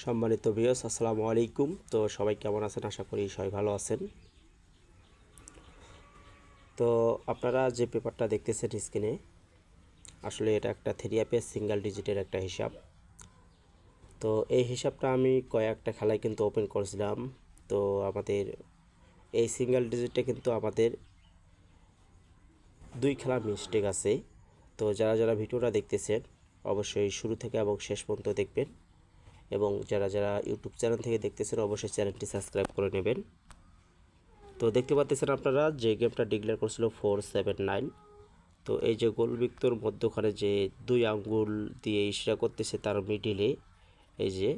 সম্মানিত ভিউয়ার্স, আসসালামু আলাইকুম। তো সবাই কেমন আছেন? আশা করি সবাই ভালো আছেন। তো আপনারা যে পেপারটা দেখতেছেন স্ক্রিনে, আসলে এটা একটা 3 সিঙ্গেল ডিজিটের একটা হিসাব। তো এই হিসাবটা আমি কয়েকটা খেলায় কিন্তু ওপেন করেছিলাম। তো আমাদের এই সিঙ্গেল ডিজিটটা কিন্তু আমাদের 2 খেলা মিস্টেক আছে। তো যারা যারা ভিডিওটা দেখতেছেন অবশ্যই শুরু থেকে এবং শেষ পর্যন্ত দেখবেন, এবং যারা যারা ইউটিউব চ্যানেল থেকে দেখতেছেন অবশ্যই চ্যানেলটি সাবস্ক্রাইব করে নেবেন। তো দেখতে পাচ্ছেন আপনারা যে গেমটা ডিক্লেয়ার করছিল 479। তো এই যে গোলবৃত্তর মধ্যখানে যে 2 আঙ্গুল দিয়ে ইশারা করতেছে তার মিডিলে এই যে,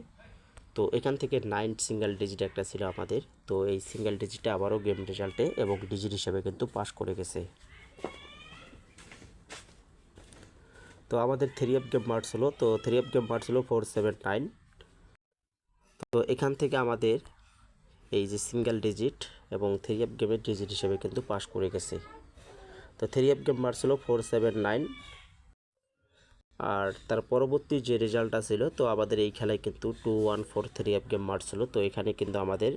তো এখান থেকে 9 সিঙ্গেল ডিজিট একটা ছিল আমাদের। তো এই সিঙ্গেল ডিজিটটা আবারও গেম রেজাল্টে এবং ডিজিট হিসাবে কিন্তু পাস করে গেছে। তো আমাদের 3 গেম মার্কস হলো, তো 3 গেম মার্কস হলো 479। তো এখান থেকে আমাদের এই যে সিঙ্গেল ডিজিট এবং 3 গেমের ডিজিট হিসেবে কিন্তু পাস করে গেছে। তো 3 গেম মার্কস হলো 479। আর তার পরবর্তী যে রেজাল্টটা ছিল, তো আমাদের এই খেলায় কিন্তু 214 3 গেম মার্কস ছিল। তো এখানে কিন্তু আমাদের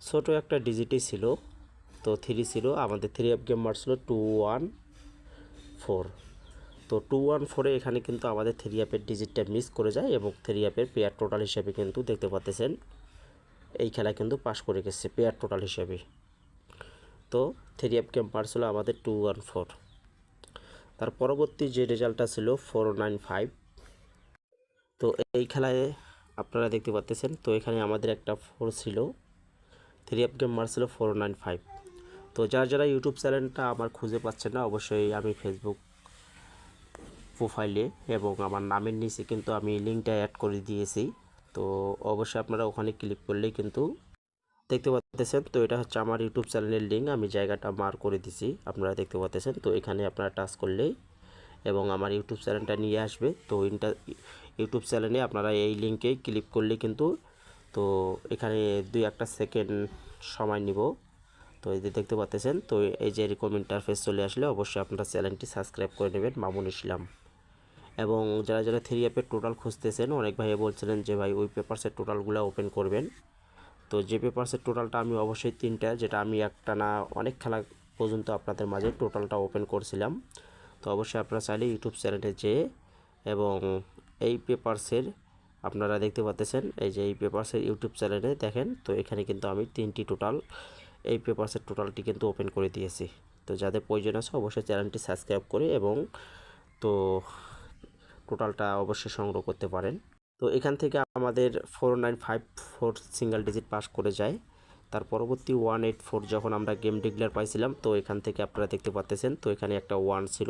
ছোট একটা ডিজিটই ছিল, তো 3 ছিল। আমাদের 3 গেম মার্কস ছিল 214। তো 214-এ এখানে কিন্তু আমাদের 3 ডিজিটটা মিস করে যায় এবং 3 পেয়ার টোটাল হিসেবে কিন্তু দেখতে পাচ্ছেন এই খেলায় কিন্তু পাস করে গেছে পেয়ার টোটাল হিসেবে। তো 3 গেম মার্কস হলো আমাদের 214। তার পরবর্তী যে রেজাল্টটা ছিল 495। তো এই খেলায় আপনারা দেখতে পাচ্ছেন, তো এখানে আমাদের একটা 4 ছিল, 3 গেম মার্কস ছিল 495। তো যারা যারা ইউটিউব চ্যানেলটা আমার খুঁজে পাচ্ছেন না, অবশ্যই আমি ফেসবুক প্রোফাইলে এবং আমার নামের নিচে কিন্তু আমি লিঙ্কটা অ্যাড করে দিয়েছি। তো অবশ্যই আপনারা ওখানে ক্লিক করলেই কিন্তু দেখতে পাচ্ছেন। তো এটা হচ্ছে আমার ইউটিউব চ্যানেলের লিঙ্ক, আমি জায়গাটা মার্ক করে দিছি, আপনারা দেখতে পাচ্ছেন। তো এখানে আপনারা টাচ করলেই এবং আমার ইউটিউব চ্যানেলটা নিয়ে আসবে। তো ইউটিউব চ্যানেলে আপনারা এই লিঙ্কে ক্লিক করলে কিন্তু, তো এখানে 2-1 সেকেন্ড সময় নিব। তো এই যে দেখতে পাচ্ছেন, তো এই যে এরকম ইন্টারফেস চলে আসলে অবশ্যই আপনারা চ্যানেলটি সাবস্ক্রাইব করে নেবেন, মামুন ইসলাম। এবং যারা যারা 3 টোটাল খুঁজতেছেন, অনেক ভাই বলছিলেন যে ভাই ওই পেপারসের টোটালগুলো ওপেন করবেন। তো যে পেপারসের টোটালটা আমি অবশ্যই 3টা, যেটা আমি একটা না অনেক খেলা পর্যন্ত আপনাদের মাঝে টোটালটা ওপেন করছিলাম। তো অবশ্যই আপনারা চাইলে ইউটিউব চ্যানেলে যেয়ে এবং এই পেপারসের আপনারা দেখতে পাচ্ছেন, এই যে এই পেপারসের ইউটিউব চ্যানেলে দেখেন, তো এখানে কিন্তু আমি 3টি টোটাল এই পেপারসের টোটালটি কিন্তু ওপেন করে দিয়েছি। তো যাদের প্রয়োজন আছে অবশ্যই চ্যানেলটি সাবস্ক্রাইব করে এবং তো টোটালটা অবশ্যই সংগ্রহ করতে পারেন। তো এখান থেকে আমাদের 4954 সিঙ্গেল ডিজিট পাস করে যায়। তার পরবর্তী 184 যখন আমরা গেম ডিক্লেয়ার পাইছিলাম, তো এখান থেকে আপনারা দেখতে পাচ্ছেন, তো এখানে একটা 1 ছিল।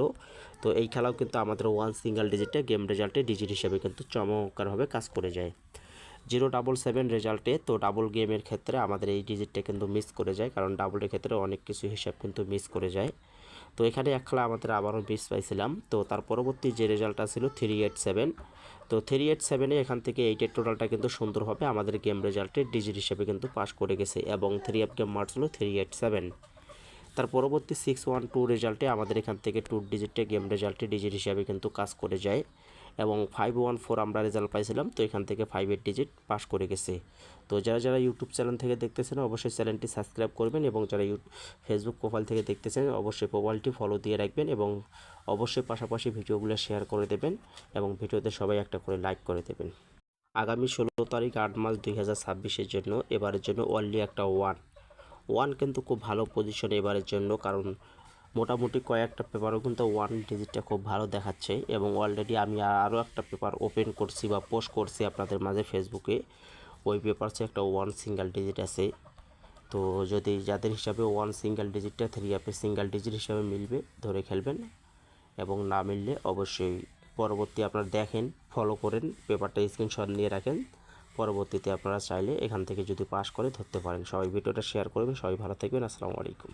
তো এই খেলাও কিন্তু আমাদের 1 সিঙ্গেল ডিজিটে গেম রেজাল্টে ডিজিট হিসেবে কিন্তু চমৎকারভাবে কাজ করে যায়। 077 রেজাল্টে, তো ডাবল গেমের ক্ষেত্রে আমাদের এই ডিজিটটা কিন্তু মিস করে যায়, কারণ ডাবলের ক্ষেত্রে অনেক কিছু হিসাব কিন্তু মিস করে যায়। তো এখানে এক খেলা আমাদের আবারও মিস পাইছিলাম। তো তার পরবর্তী যে রেজাল্টটা ছিল 387। তো 387-এ এখান থেকে 8-এর টোটালটা কিন্তু সুন্দরভাবে আমাদের গেম রেজাল্টে ডিজিট হিসেবে কিন্তু পাস করে গেছে এবং 3 গেম মার্কস হলো 387। তার পরবর্তী 612 রেজাল্টে আমাদের এখান থেকে 2 ডিজিটে গেম রেজাল্টে ডিজিট হিসাবে কিন্তু কাজ করে যায় এবং 514 আমরা রেজাল্ট পাইছিলাম। তো এখান থেকে 5-এর ডিজিট পাস করে গেছে। তো যারা যারা ইউটিউব চ্যানেল থেকে দেখতেছেন অবশ্যই চ্যানেলটি সাবস্ক্রাইব করবেন, এবং যারা ফেসবুক প্রোফাইল থেকে দেখতেছেন অবশ্যই প্রোফাইলটি ফলো দিয়ে রাখবেন, এবং অবশ্যই পাশাপাশি ভিডিওগুলো শেয়ার করে দেবেন এবং ভিডিওতে সবাই একটা করে লাইক করে দেবেন। আগামী 16 তারিখ 8 মার্চ 2026-এর জন্য এবারের জন্য অনলি একটা ওয়ান কিন্তু খুব ভালো পজিশন এবারের জন্য, কারণ মোটামুটি কয়েকটা পেপারও কিন্তু 1 ডিজিটটা খুব ভালো দেখাচ্ছে এবং অলরেডি আমি আরও একটা পেপার ওপেন করছি বা পোস্ট করছি আপনাদের মাঝে ফেসবুকে। ওই পেপারসে একটা 1 সিঙ্গেল ডিজিট আছে। তো যদি যাদের হিসাবে 1 সিঙ্গেল ডিজিটটা 3 সিঙ্গেল ডিজিট হিসাবে মিলবে ধরে খেলবেন, এবং না মিললে অবশ্যই পরবর্তী আপনারা দেখেন, ফলো করেন, পেপারটা স্ক্রিনশট নিয়ে রাখেন। পরবর্তীতে আপনারা চাইলে এখান থেকে যদি পাস করে ধরতে পারেন। সবাই ভিডিওটা শেয়ার করবেন। সবাই ভালো থাকবেন। আসসালামু আলাইকুম।